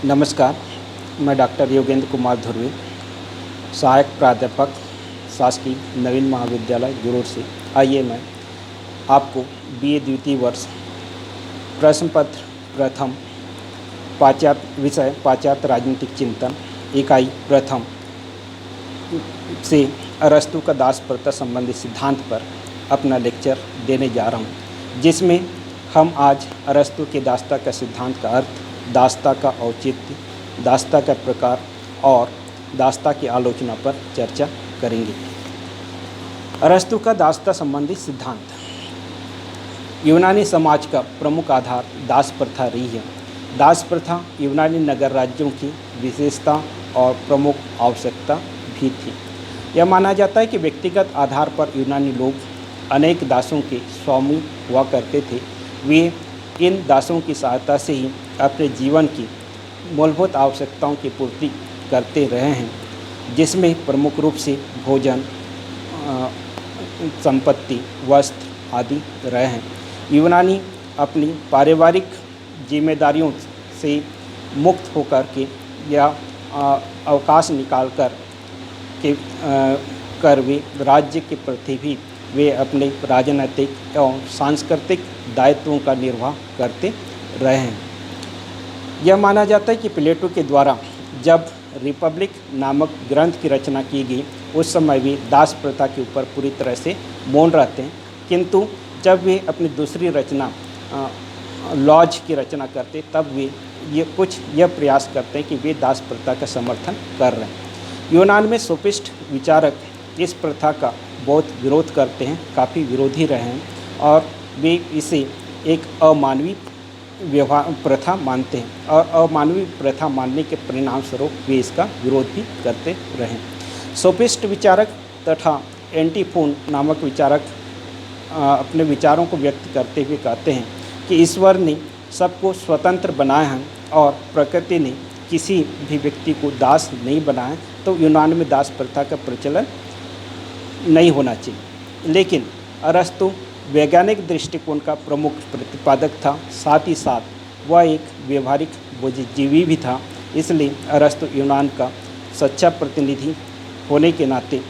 नमस्कार, मैं डॉक्टर योगेंद्र कुमार धुर्वे, सहायक प्राध्यापक शासकीय नवीन महाविद्यालय गुरूर से। आइए मैं आपको बीए द्वितीय वर्ष प्रश्न पत्र प्रथम पाश्चात्य विषय पाश्चात्य राजनीतिक चिंतन इकाई प्रथम से अरस्तु का दास प्रथा संबंधी सिद्धांत पर अपना लेक्चर देने जा रहा हूँ, जिसमें हम आज अरस्तु के दासता का सिद्धांत का अर्थ, दासता का औचित्य, दासता का प्रकार और दासता की आलोचना पर चर्चा करेंगे। अरस्तु का दासता संबंधी सिद्धांत। यूनानी समाज का प्रमुख आधार दास प्रथा रही है। दास प्रथा यूनानी नगर राज्यों की विशेषता और प्रमुख आवश्यकता भी थी। यह माना जाता है कि व्यक्तिगत आधार पर यूनानी लोग अनेक दासों के स्वामी हुआ करते थे। वे इन दासों की सहायता से ही अपने जीवन की मूलभूत आवश्यकताओं की पूर्ति करते रहे हैं, जिसमें प्रमुख रूप से भोजन, संपत्ति, वस्त्र आदि रहे हैं। यूनानी अपनी पारिवारिक जिम्मेदारियों से मुक्त होकर के या अवकाश निकाल कर वे राज्य के प्रति भी वे अपने राजनीतिक एवं सांस्कृतिक दायित्वों का निर्वाह करते रहे हैं। यह माना जाता है कि प्लेटो के द्वारा जब रिपब्लिक नामक ग्रंथ की रचना की गई, उस समय वे दास प्रथा के ऊपर पूरी तरह से मौन रहते हैं, किंतु जब वे अपनी दूसरी रचना लॉज की रचना करते, तब वे यह प्रयास करते हैं कि वे दास प्रथा का समर्थन कर रहे हैं। यूनान में सोफिस्ट विचारक इस प्रथा का बहुत विरोध करते हैं, काफ़ी विरोधी रहे हैं और वे इसे एक अमानवीय व्यवहार प्रथा मानते हैं और अमानवीय प्रथा मानने के परिणाम स्वरूप वे इसका विरोध भी करते रहे। सोफिस्ट विचारक तथा एंटीफोन नामक विचारक अपने विचारों को व्यक्त करते हुए कहते हैं कि ईश्वर ने सबको स्वतंत्र बनाया है और प्रकृति ने किसी भी व्यक्ति को दास नहीं बनाया, तो यूनान में दास प्रथा का प्रचलन नहीं होना चाहिए। लेकिन अरस्तु वैज्ञानिक दृष्टिकोण का प्रमुख प्रतिपादक था, साथ ही साथ वह एक व्यवहारिक बुद्धिजीवी भी था। इसलिए अरस्तु यूनान का सच्चा प्रतिनिधि होने के नाते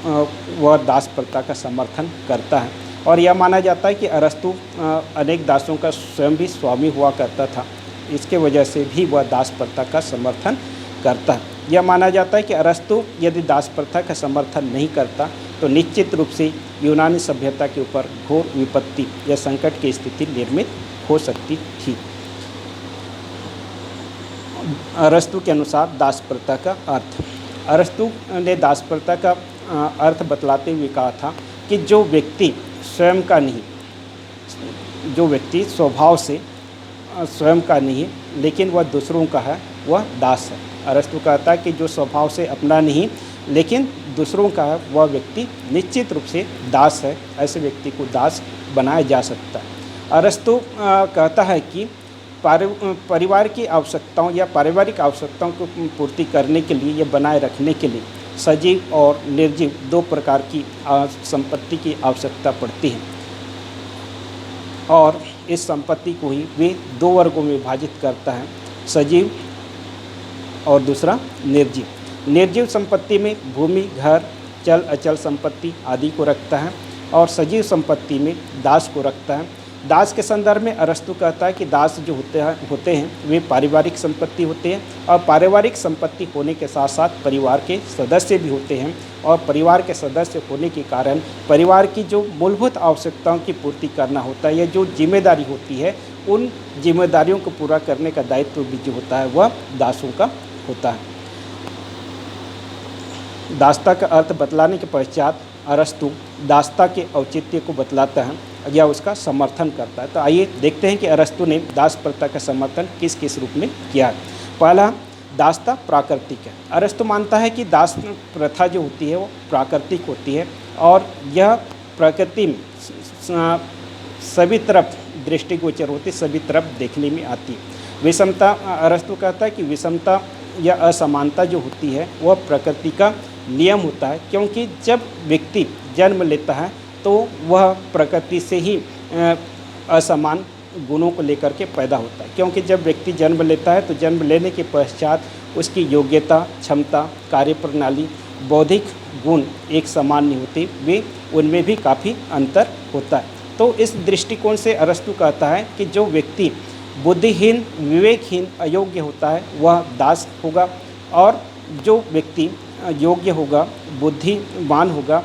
वह दास प्रथा का समर्थन करता है और यह माना जाता है कि अरस्तु अनेक दासों का स्वयं भी स्वामी हुआ करता था। इसके वजह से भी वह दास प्रथा का समर्थन करता है। यह माना जाता है कि अरस्तु यदि दास प्रथा का समर्थन नहीं करता तो निश्चित रूप से यूनानी सभ्यता के ऊपर घोर विपत्ति या संकट की स्थिति निर्मित हो सकती थी। अरस्तु के अनुसार दास प्रथा का अर्थ। अरस्तु ने दास प्रथा का अर्थ बतलाते हुए कहा था कि जो व्यक्ति स्वयं का नहीं, जो व्यक्ति स्वभाव से स्वयं का नहीं लेकिन वह दूसरों का है, वह दास है। अरस्तु कहता है कि जो स्वभाव से अपना नहीं लेकिन दूसरों का है, वह व्यक्ति निश्चित रूप से दास है। ऐसे व्यक्ति को दास बनाया जा सकता है। अरस्तु कहता है कि परिवार की आवश्यकताओं या पारिवारिक आवश्यकताओं को पूर्ति करने के लिए या बनाए रखने के लिए सजीव और निर्जीव दो प्रकार की संपत्ति की आवश्यकता पड़ती है और इस संपत्ति को ही वे दो वर्गों में विभाजित करता है, सजीव और दूसरा निर्जीव। निर्जीव संपत्ति में भूमि, घर, चल अचल संपत्ति आदि को रखता है और सजीव संपत्ति में दास को रखता है। दास के संदर्भ में अरस्तु कहता है कि दास जो होते हैं वे पारिवारिक संपत्ति होते हैं और पारिवारिक संपत्ति होने के साथ साथ परिवार के सदस्य भी होते हैं और परिवार के सदस्य होने के कारण परिवार की जो मूलभूत आवश्यकताओं की पूर्ति करना होता है या जो जिम्मेदारी होती है, उन जिम्मेदारियों को पूरा करने का दायित्व भी जो होता है वह दासों का होता है। दासता का अर्थ बतलाने के पश्चात अरस्तु दासता के औचित्य को बतलाता है या उसका समर्थन करता है। तो आइए देखते हैं कि अरस्तु ने दास प्रथा का समर्थन किस किस रूप में किया है। पहला, दासता प्राकृतिक है। अरस्तु मानता है कि दास प्रथा जो होती है वो प्राकृतिक होती है और यह प्रकृति में सभी तरफ दृष्टिगोचर होती, सभी तरफ देखने में आती है। विषमता, अरस्तु कहता है कि विषमता या असमानता जो होती है वह प्रकृति का नियम होता है, क्योंकि जब व्यक्ति जन्म लेता है तो वह प्रकृति से ही असमान गुणों को लेकर के पैदा होता है, क्योंकि जब व्यक्ति जन्म लेता है तो जन्म लेने के पश्चात उसकी योग्यता, क्षमता, कार्यप्रणाली, बौद्धिक गुण एक समान नहीं होते, वे उनमें भी काफ़ी अंतर होता है। तो इस दृष्टिकोण से अरस्तु कहता है कि जो व्यक्ति बुद्धिहीन, विवेकहीन, अयोग्य होता है वह दास होगा, और जो व्यक्ति योग्य होगा, बुद्धिमान होगा,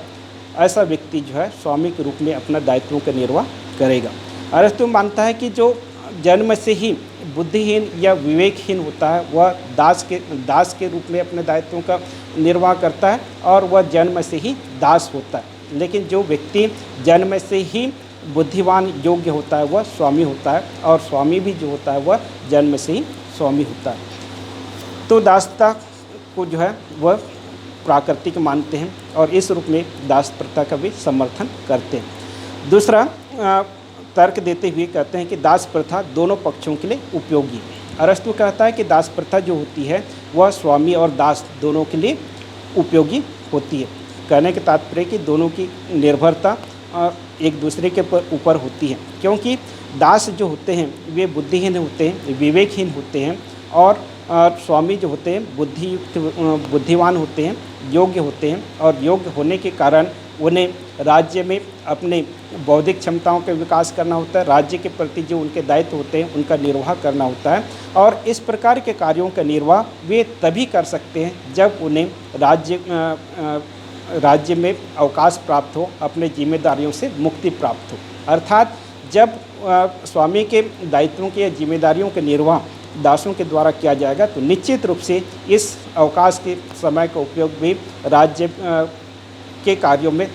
ऐसा व्यक्ति जो है स्वामी के रूप में अपना दायित्वों का निर्वाह करेगा। अरस्तु मानता है कि जो जन्म से ही बुद्धिहीन या विवेकहीन होता है वह दास के रूप में अपने दायित्वों का निर्वाह करता है, और वह जन्म से ही दास होता है। लेकिन जो व्यक्ति जन्म से ही बुद्धिमान, योग्य होता है वह स्वामी होता है, और स्वामी भी जो होता है वह जन्म से ही स्वामी होता है। तो दासता को जो है वह प्राकृतिक मानते हैं, और इस रूप में दास प्रथा का भी समर्थन करते हैं। दूसरा तर्क देते हुए कहते हैं कि दास प्रथा दोनों पक्षों के लिए उपयोगी है। अरस्तु कहता है कि दास प्रथा जो होती है वह स्वामी और दास दोनों के लिए उपयोगी होती है। कहने के तात्पर्य कि दोनों की निर्भरता एक दूसरे के ऊपर होती है, क्योंकि दास जो होते हैं वे बुद्धिहीन होते हैं, विवेकहीन होते हैं, और स्वामी जो होते हैं बुद्धिमान होते हैं, योग्य होते हैं, और योग्य होने के कारण उन्हें राज्य में अपने बौद्धिक क्षमताओं का विकास करना होता है, राज्य के प्रति जो उनके दायित्व होते हैं उनका निर्वाह करना होता है, और इस प्रकार के कार्यों का निर्वाह वे तभी कर सकते हैं जब उन्हें राज्य में अवकाश प्राप्त हो, अपने जिम्मेदारियों से मुक्ति प्राप्त हो। अर्थात जब स्वामी के दायित्वों की या जिम्मेदारियों के निर्वाह दासों के द्वारा किया जाएगा तो निश्चित रूप से इस अवकाश के समय का उपयोग भी राज्य के कार्यों में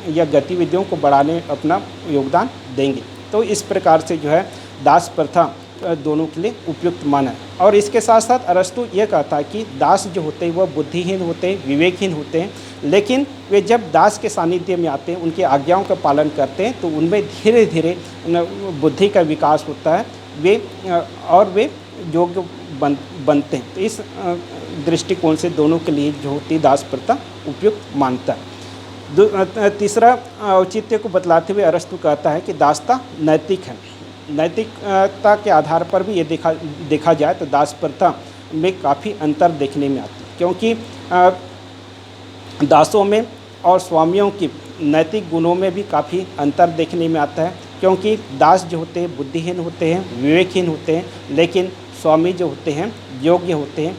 या गतिविधियों को बढ़ाने में अपना योगदान देंगे। तो इस प्रकार से जो है दास प्रथा दोनों के लिए उपयुक्त माना है। और इसके साथ साथ अरस्तु ये कहता है कि दास जो होते हैं वह बुद्धिहीन होते हैं, विवेकहीन होते हैं, लेकिन वे जब दास के सानिध्य में आते हैं, उनकी आज्ञाओं का पालन करते हैं, तो उनमें धीरे धीरे बुद्धि का विकास होता है, वे योग्य बनते हैं। तो इस दृष्टिकोण से दोनों के लिए जो होती दास प्रथा उपयुक्त मानता है। तीसरा औचित्य को बतलाते हुए अरस्तु कहता है कि दासता नैतिक है। नैतिकता के आधार पर भी ये देखा जाए तो दास प्रथा में काफ़ी अंतर देखने में आती है, क्योंकि दासों में और स्वामियों की नैतिक गुणों में भी काफ़ी अंतर देखने में आता है, क्योंकि दास जो होते हैं बुद्धिहीन होते हैं, विवेकहीन होते हैं, लेकिन स्वामी जो होते हैं योग्य होते हैं,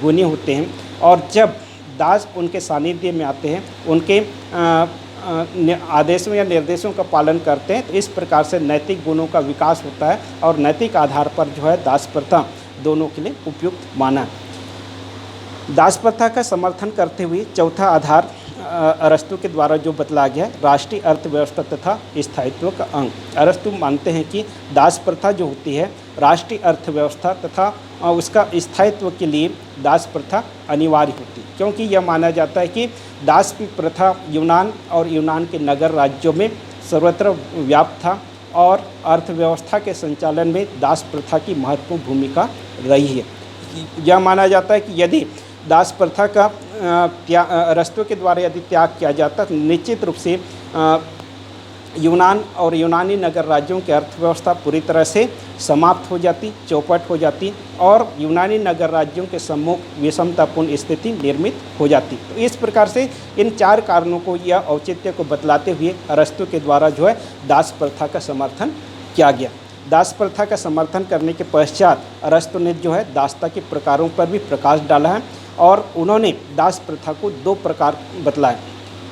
गुणी होते हैं, और जब दास उनके सानिध्य में आते हैं, उनके आदेशों या निर्देशों का पालन करते हैं, तो इस प्रकार से नैतिक गुणों का विकास होता है, और नैतिक आधार पर जो है दास प्रथा दोनों के लिए उपयुक्त माना है। दास प्रथा का समर्थन करते हुए चौथा आधार अरस्तु के द्वारा जो बतलाया गया है, राष्ट्रीय अर्थव्यवस्था तथा स्थायित्व का अंग। अरस्तु मानते हैं कि दास प्रथा जो होती है राष्ट्रीय अर्थव्यवस्था तथा उसका स्थायित्व के लिए दास प्रथा अनिवार्य होती है, क्योंकि यह माना जाता है कि दास की प्रथा यूनान और यूनान के नगर राज्यों में सर्वत्र व्याप्त था, और अर्थव्यवस्था के संचालन में दास प्रथा की महत्वपूर्ण भूमिका रही है। यह माना जाता है कि यदि दास प्रथा का अरस्तु के द्वारा यदि त्याग किया जाता तो निश्चित रूप से यूनान और यूनानी नगर राज्यों की अर्थव्यवस्था पूरी तरह से समाप्त हो जाती, चौपट हो जाती, और यूनानी नगर राज्यों के सम्मुख विषमतापूर्ण स्थिति निर्मित हो जाती। तो इस प्रकार से इन चार कारणों को या औचित्य को बतलाते हुए अरस्तु के द्वारा जो है दास प्रथा का समर्थन किया गया। दास प्रथा का समर्थन करने के पश्चात अरस्तु ने जो है दासता के प्रकारों पर भी प्रकाश डाला है, और उन्होंने दास प्रथा को दो प्रकार बतलाए।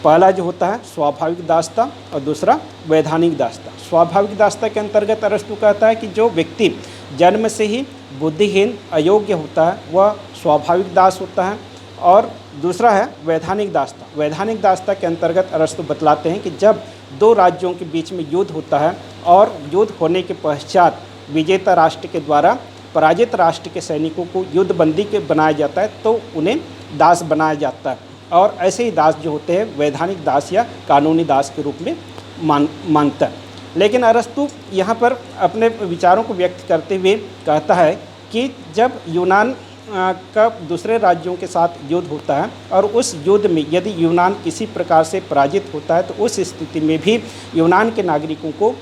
पहला जो होता है स्वाभाविक दासता, और दूसरा वैधानिक दासता। स्वाभाविक दासता के अंतर्गत अरस्तु कहता है कि जो व्यक्ति जन्म से ही बुद्धिहीन, अयोग्य होता है वह स्वाभाविक दास होता है, और दूसरा है वैधानिक दासता। वैधानिक दासता के अंतर्गत अरस्तु बतलाते हैं कि जब दो राज्यों के बीच में युद्ध होता है, और युद्ध होने के पश्चात विजेता राष्ट्र के द्वारा पराजित राष्ट्र के सैनिकों को युद्धबंदी के बनाया जाता है, तो उन्हें दास बनाया जाता है, और ऐसे ही दास जो होते हैं वैधानिक दास या कानूनी दास के रूप में मानता है। लेकिन अरस्तु यहाँ पर अपने विचारों को व्यक्त करते हुए कहता है कि जब यूनान का दूसरे राज्यों के साथ युद्ध होता है, और उस युद्ध में यदि यूनान किसी प्रकार से पराजित होता है, तो उस स्थिति में भी यूनान के नागरिकों को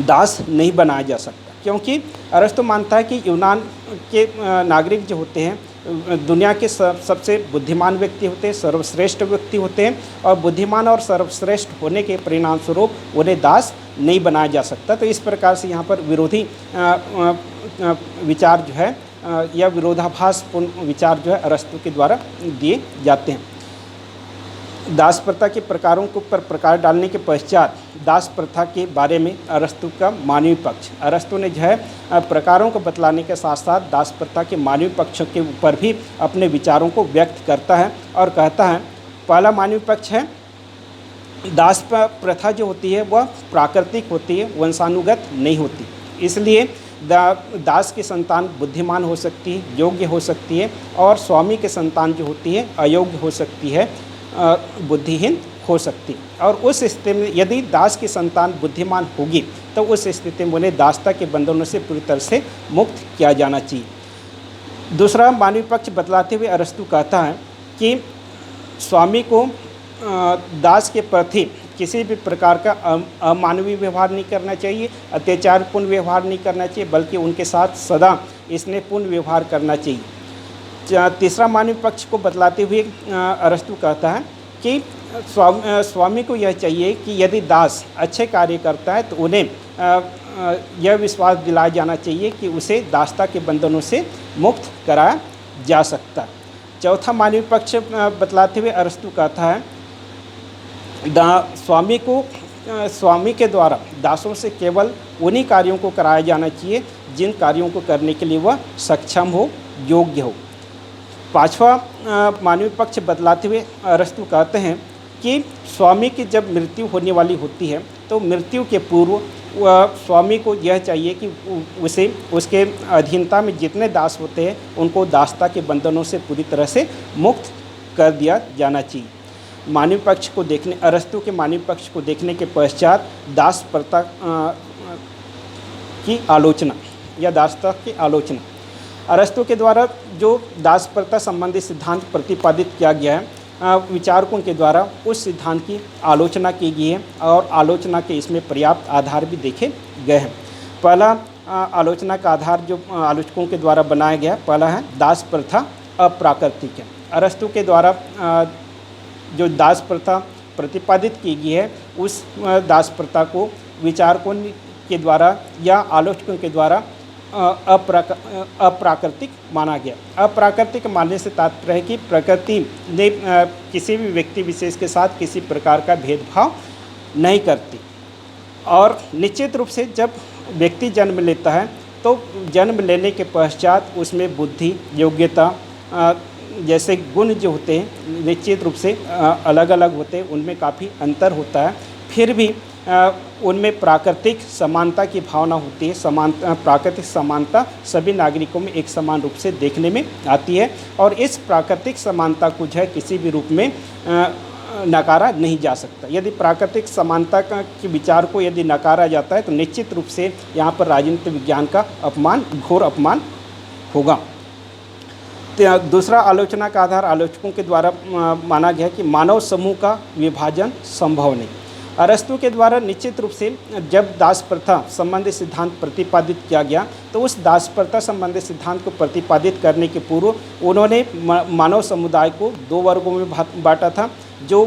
दास नहीं बनाया जा सकता, क्योंकि अरस्तु मानता है कि यूनान के नागरिक जो होते हैं दुनिया के सबसे बुद्धिमान व्यक्ति होते हैं, सर्वश्रेष्ठ व्यक्ति होते हैं, और बुद्धिमान और सर्वश्रेष्ठ होने के परिणाम स्वरूप उन्हें दास नहीं बनाया जा सकता। तो इस प्रकार से यहाँ पर विरोधी विचार जो है या विरोधाभासपूर्ण विचार जो है अरस्तु के द्वारा दिए जाते हैं। दास प्रथा के प्रकारों के ऊपर प्रकाश डालने के पश्चात दास प्रथा के बारे में अरस्तु का मानवीय पक्ष, अरस्तु ने जो है प्रकारों को बतलाने के साथ साथ दास प्रथा के मानवीय पक्ष के ऊपर भी अपने विचारों को व्यक्त करता है और कहता है, पहला मानवीय पक्ष है दास प्रथा जो होती है वह प्राकृतिक होती है, वंशानुगत नहीं होती। इसलिए दास की संतान बुद्धिमान हो सकती है, योग्य हो सकती है, और स्वामी की संतान जो होती है अयोग्य हो सकती है, बुद्धिहीन हो सकती। और उस स्थिति में यदि दास की संतान बुद्धिमान होगी तो उस स्थिति में उन्हें दासता के बंधनों से पूरी तरह से मुक्त किया जाना चाहिए। दूसरा मानवीय पक्ष बतलाते हुए अरस्तु कहता है कि स्वामी को दास के प्रति किसी भी प्रकार का अमानवीय व्यवहार नहीं करना चाहिए, अत्याचारपूर्ण व्यवहार नहीं करना चाहिए, बल्कि उनके साथ सदा स्नेहपूर्ण व्यवहार करना चाहिए। तीसरा मानवीय पक्ष को बतलाते हुए अरस्तु कहता है कि स्वामी को यह चाहिए कि यदि दास अच्छे कार्य करता है तो उन्हें यह विश्वास दिलाया जाना चाहिए कि उसे दासता के बंधनों से मुक्त कराया जा सकता है। चौथा मानवीय पक्ष बतलाते हुए अरस्तु कहता है स्वामी के द्वारा दासों से केवल उन्हीं कार्यों को कराया जाना चाहिए जिन कार्यों को करने के लिए वह सक्षम हो, योग्य हो। पांचवा मानवीय पक्ष बतलाते हुए अरस्तु कहते हैं कि स्वामी की जब मृत्यु होने वाली होती है तो मृत्यु के पूर्व स्वामी को यह चाहिए कि उसे उसके अधीनता में जितने दास होते हैं उनको दासता के बंधनों से पूरी तरह से मुक्त कर दिया जाना चाहिए। मानवीय पक्ष को देखने अरस्तु के मानवीय पक्ष को देखने के पश्चात दास प्रथा की आलोचना या दासता की आलोचना, अरस्तु के द्वारा जो दास प्रथा संबंधी सिद्धांत प्रतिपादित किया गया है विचारकों के द्वारा उस सिद्धांत की आलोचना की गई है और आलोचना के इसमें पर्याप्त आधार भी देखे गए हैं। पहला आलोचना का आधार जो आलोचकों के द्वारा बनाया गया पहला है दास प्रथा अप्राकृतिक है। अरस्तु के द्वारा जो दास प्रथा प्रतिपादित की गई है उस दास प्रथा को विचारकों के द्वारा या आलोचकों के द्वारा अप्राकृतिक माना गया। अप्राकृतिक मानने से तात्पर्य है कि प्रकृति ने किसी भी व्यक्ति विशेष के साथ किसी प्रकार का भेदभाव नहीं करती और निश्चित रूप से जब व्यक्ति जन्म लेता है तो जन्म लेने के पश्चात उसमें बुद्धि, योग्यता जैसे गुण जो होते हैं निश्चित रूप से अलग अलग होते हैं, उनमें काफ़ी अंतर होता है। फिर भी उनमें प्राकृतिक समानता की भावना होती है। प्राकृतिक समानता सभी नागरिकों में एक समान रूप से देखने में आती है और इस प्राकृतिक समानता को जो है किसी भी रूप में नकारा नहीं जा सकता। यदि प्राकृतिक समानता के विचार को यदि नकारा जाता है तो निश्चित रूप से यहाँ पर राजनीतिक विज्ञान का अपमान, घोर अपमान होगा। दूसरा आलोचना का आधार आलोचकों के द्वारा माना गया कि मानव समूह का विभाजन संभव नहीं। अरस्तु के द्वारा निश्चित रूप से जब दास प्रथा संबंधी सिद्धांत प्रतिपादित किया गया तो उस दास प्रथा संबंधी सिद्धांत को प्रतिपादित करने के पूर्व उन्होंने मानव समुदाय को दो वर्गों में बांटा था। जो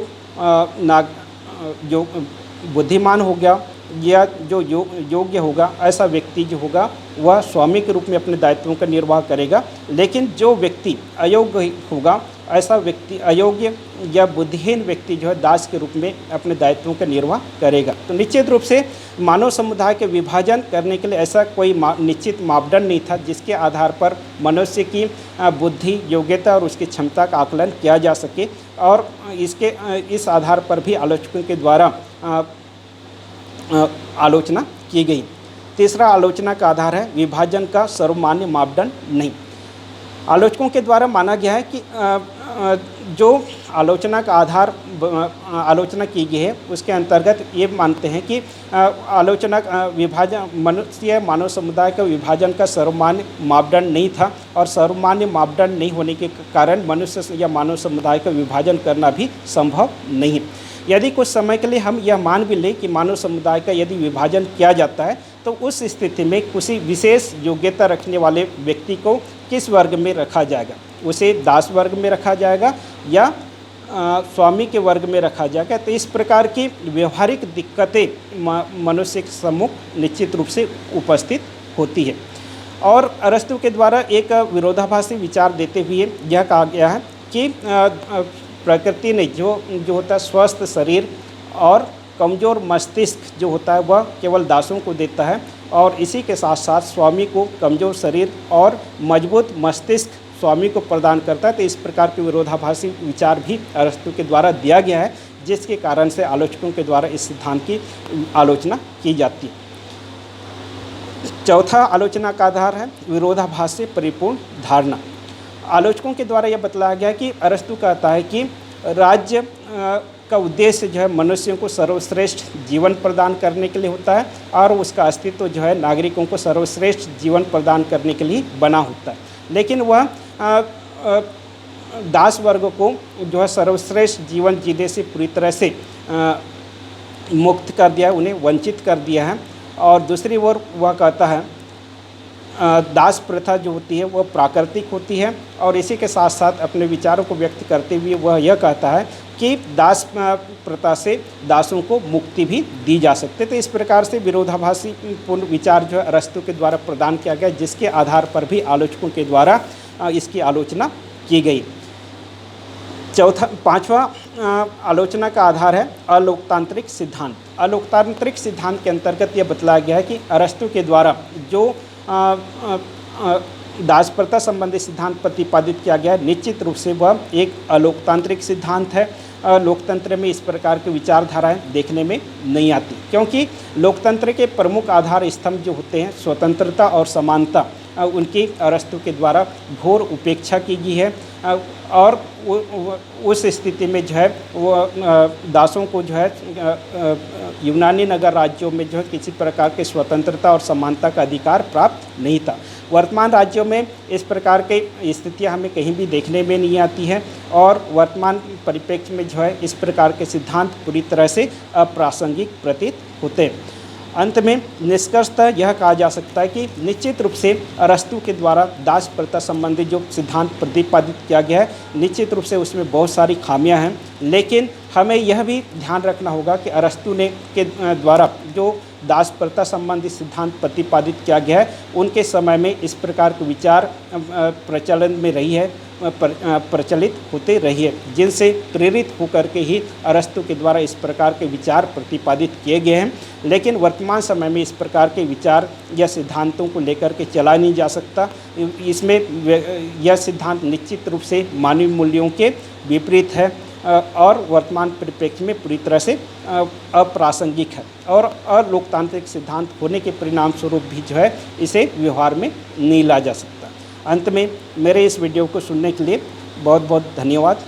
बुद्धिमान हो गया या जो योग्य होगा ऐसा व्यक्ति जो होगा वह स्वामी के रूप में अपने दायित्वों का निर्वाह करेगा, लेकिन जो व्यक्ति अयोग्य होगा ऐसा व्यक्ति, अयोग्य या बुद्धिहीन व्यक्ति जो है दास के रूप में अपने दायित्वों का निर्वाह करेगा। तो निश्चित रूप से मानव समुदाय के विभाजन करने के लिए ऐसा कोई निश्चित मापदंड नहीं था जिसके आधार पर मनुष्य की बुद्धि, योग्यता और उसकी क्षमता का आकलन किया जा सके और इस आधार पर भी आलोचकों के द्वारा आलोचना की गई। तीसरा आलोचना का आधार है विभाजन का सर्वमान्य मापदंड नहीं। आलोचकों के द्वारा माना गया है कि जो आलोचना का आधार आलोचना की गई है उसके अंतर्गत ये मानते हैं कि आलोचना विभाजन मनुष्य मानव समुदाय का विभाजन का सर्वमान्य मापदंड नहीं था और सर्वमान्य मापदंड नहीं होने के कारण मनुष्य या मानव समुदाय का विभाजन करना भी संभव नहीं है। यदि कुछ समय के लिए हम यह मान भी लें कि मानव समुदाय का यदि विभाजन किया जाता है तो उस स्थिति में किसी विशेष योग्यता रखने वाले व्यक्ति को किस वर्ग में रखा जाएगा? उसे दास वर्ग में रखा जाएगा या स्वामी के वर्ग में रखा जाएगा? तो इस प्रकार की व्यवहारिक दिक्कतें मनुष्य के सम्मुख निश्चित रूप से उपस्थित होती है। और अरस्तु के द्वारा एक विरोधाभासी विचार देते हुए यह कहा गया है कि प्रकृति ने जो होता है स्वस्थ शरीर और कमज़ोर मस्तिष्क जो होता है वह केवल दासों को देता है, और इसी के साथ साथ स्वामी को कमज़ोर शरीर और मजबूत मस्तिष्क स्वामी को प्रदान करता है। तो इस प्रकार के विरोधाभासी विचार भी अरस्तु के द्वारा दिया गया है, जिसके कारण से आलोचकों के द्वारा इस सिद्धांत की आलोचना की जाती है। चौथा आलोचना का आधार है विरोधाभास से परिपूर्ण धारणा। आलोचकों के द्वारा यह बतलाया गया कि अरस्तु कहता है कि राज्य का उद्देश्य जो है मनुष्यों को सर्वश्रेष्ठ जीवन प्रदान करने के लिए होता है, और उसका अस्तित्व जो है नागरिकों को सर्वश्रेष्ठ जीवन प्रदान करने के लिए बना होता है। लेकिन वह दास वर्ग को जो है सर्वश्रेष्ठ जीवन जीने से पूरी तरह से मुक्त कर दिया है, उन्हें वंचित कर दिया है। और दूसरी ओर वह कहता है दास प्रथा जो होती है वह प्राकृतिक होती है, और इसी के साथ साथ अपने विचारों को व्यक्त करते हुए वह यह कहता है कि दास प्रथा से दासों को मुक्ति भी दी जा सकती है। तो इस प्रकार से विरोधाभासी पूर्ण विचार जो है अरस्तु के द्वारा प्रदान किया गया, जिसके आधार पर भी आलोचकों के द्वारा इसकी आलोचना की गई। पांचवा आलोचना का आधार है अलोकतांत्रिक सिद्धांत। अलोकतांत्रिक सिद्धांत के अंतर्गत यह बतलाया गया है कि अरस्तु के द्वारा जो दास प्रथा संबंधी सिद्धांत प्रतिपादित किया गया है, निश्चित रूप से वह एक अलोकतांत्रिक सिद्धांत है। लोकतंत्र में इस प्रकार की विचारधाराएं देखने में नहीं आती, क्योंकि लोकतंत्र के प्रमुख आधार स्तंभ जो होते हैं स्वतंत्रता और समानता, उनकी अरस्तु के द्वारा घोर उपेक्षा की गई है। और उस स्थिति में जो है वो दासों को जो है यूनानी नगर राज्यों में जो है किसी प्रकार के स्वतंत्रता और समानता का अधिकार प्राप्त नहीं था। वर्तमान राज्यों में इस प्रकार की स्थितियां हमें कहीं भी देखने में नहीं आती हैं, और वर्तमान परिप्रेक्ष्य में जो है इस प्रकार के सिद्धांत पूरी तरह से अप्रासंगिक प्रतीत होते हैं। अंत में निष्कर्षतः यह कहा जा सकता है कि निश्चित रूप से अरस्तु के द्वारा दास प्रथा संबंधी जो सिद्धांत प्रतिपादित किया गया है, निश्चित रूप से उसमें बहुत सारी खामियां हैं, लेकिन हमें यह भी ध्यान रखना होगा कि अरस्तु ने के द्वारा जो दास प्रथा संबंधी सिद्धांत प्रतिपादित किया गया है, उनके समय में इस प्रकार के विचार प्रचलन में रही है, प्रचलित होते रही है, जिनसे प्रेरित होकर के ही अरस्तु के द्वारा इस प्रकार के विचार प्रतिपादित किए गए हैं। लेकिन वर्तमान समय में इस प्रकार के विचार या सिद्धांतों को लेकर के चला नहीं जा सकता। इसमें यह सिद्धांत निश्चित रूप से मानवीय मूल्यों के विपरीत है और वर्तमान परिप्रेक्ष्य में पूरी तरह से अप्रासंगिक है, और अलोकतांत्रिक सिद्धांत होने के परिणाम स्वरूप भी जो है इसे व्यवहार में नहीं ला जा सकता। अंत में मेरे इस वीडियो को सुनने के लिए बहुत बहुत धन्यवाद।